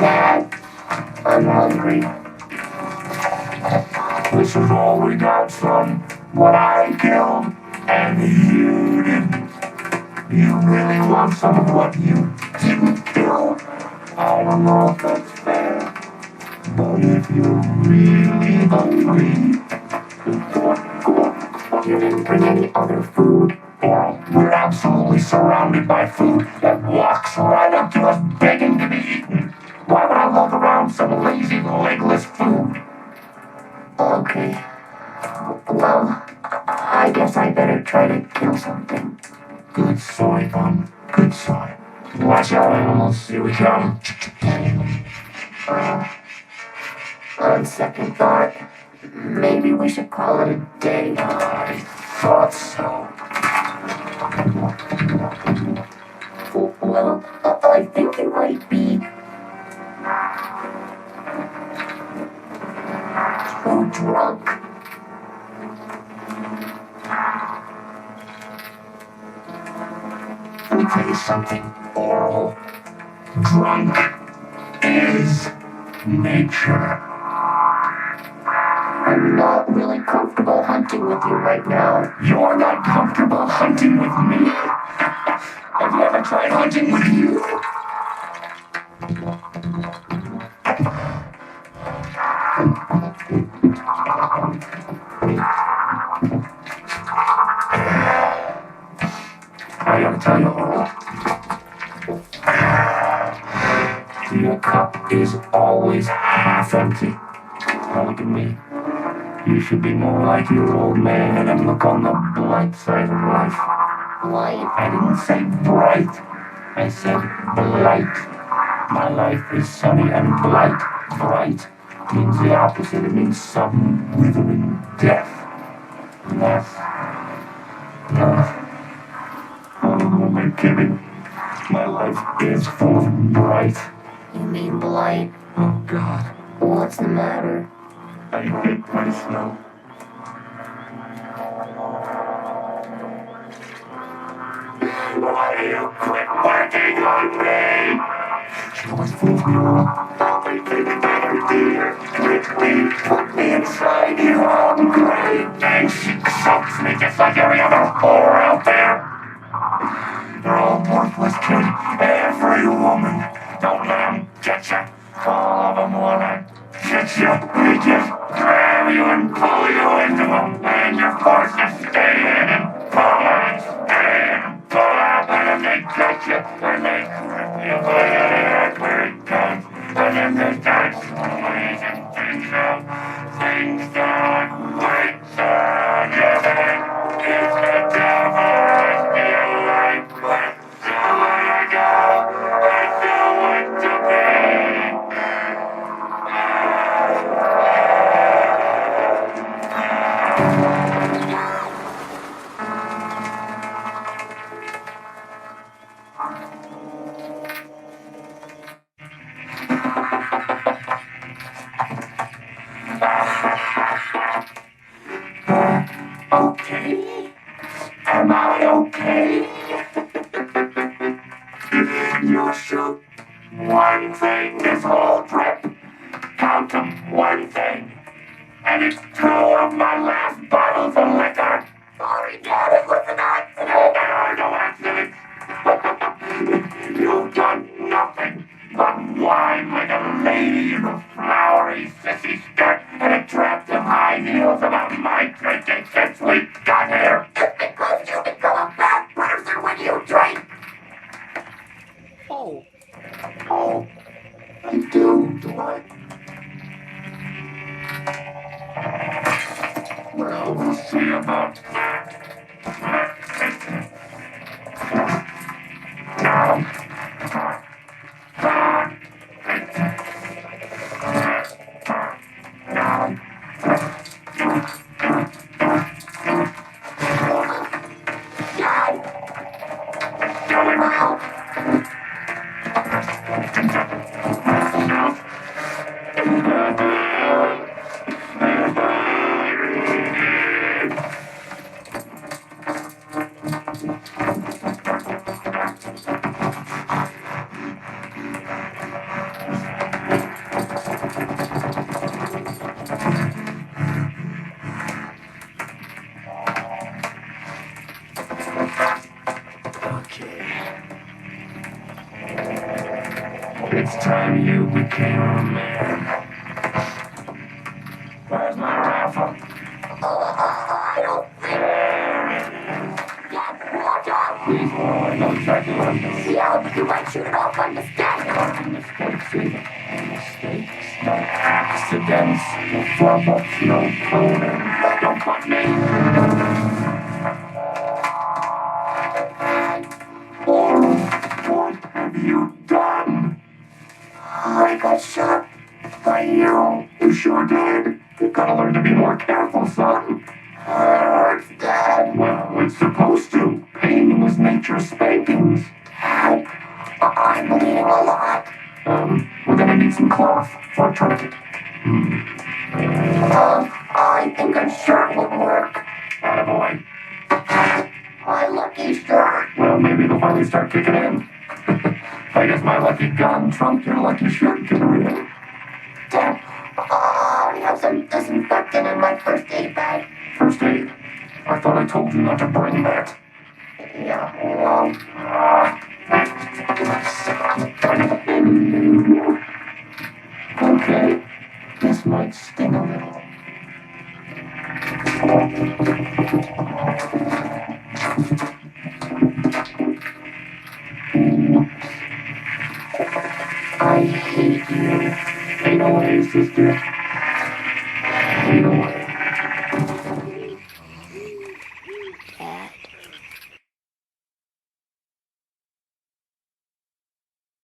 Dad, I'm hungry. This is all we got, son. What I killed, and you didn't. You really want some of what you didn't kill? I don't know if that's fair, but if you're really hungry, you didn't bring any other food. Or we're absolutely surrounded by food that walks right up to us begging to be eaten. Why would I lug around some lazy, legless food? Okay, well, I guess I better try to kill something. Good soy, Bum. Good soy. Watch out, animals. Here we come. On second thought, maybe we should call it a day. I thought so. Well, I think it might be too drunk. Let me tell you something, Oral. Drunk is nature. I'm not really comfortable hunting with you right now. You're not comfortable hunting with me? Have you ever tried hunting with you? I gotta tell you, Oral. Your cup is always half empty. Now look at me. You should be more like your old man and look on the bright side of life. Light? I didn't say bright. I said blight. My life is sunny and bright. Bright means the opposite. It means sudden, withering death. Death. Oh, who am I kidding? My life is full of bright. You mean blight? Oh, God. What's the matter? I hate myself. Why do you quit working on me? She always fools me, Oral. Everything better, dear. Quickly put me inside your own grave. And she sucks me just like every other whore out there. They're all worthless, kid. Every woman. Don't let them get you. All of them wanna get you. They just grab you and pull you into them. And you're forced to stay in and pull and stay and pull out. And then they get you. And they grip you by the hair where it goes. And then they start squeezing things out. Things that wait on your head. If the devil is your life, but so I go. I know what to be. Okay? Am I okay? You shoot one thing this whole trip. Count 'em, one thing. And it's two of my last bottles of liquor. Sorry, Dad, it was an accident. No accident. You've done nothing but whine like a lady in a flowery sissy skirt and attractive high heels about my drinking since we got here. It's because you become a fat person when you drink. Oh. Oh. I do I? Well, we'll see about that. It's time you became a man. Where's my rifle? I don't think. Please, well, I know exactly what I'm doing. Yeah, but you might shoot it off by mistake. Mistakes, even. Mistakes, no accidents, no flub-ups, no cloning. Don't put me. Laurel, what have you done? I got shot by you. You sure did. You gotta learn to be more careful, son. Hurts, Dad. Well, it's supposed to. Pain is nature's spankings. Dad, I'm bleeding a lot. We're gonna need some cloth for a tourniquet. I think a shirt would work. Attaboy. My lucky shirt. Well, maybe it'll finally start kicking in. I guess my lucky gun trumped your lucky shirt, Gabriel. Dad, I have some disinfectant in my first aid bag. First aid? I thought I told you not to bring that. Yeah, well, okay, this might sting a little. I hate you. Fade away, sister. Fade away. Cat.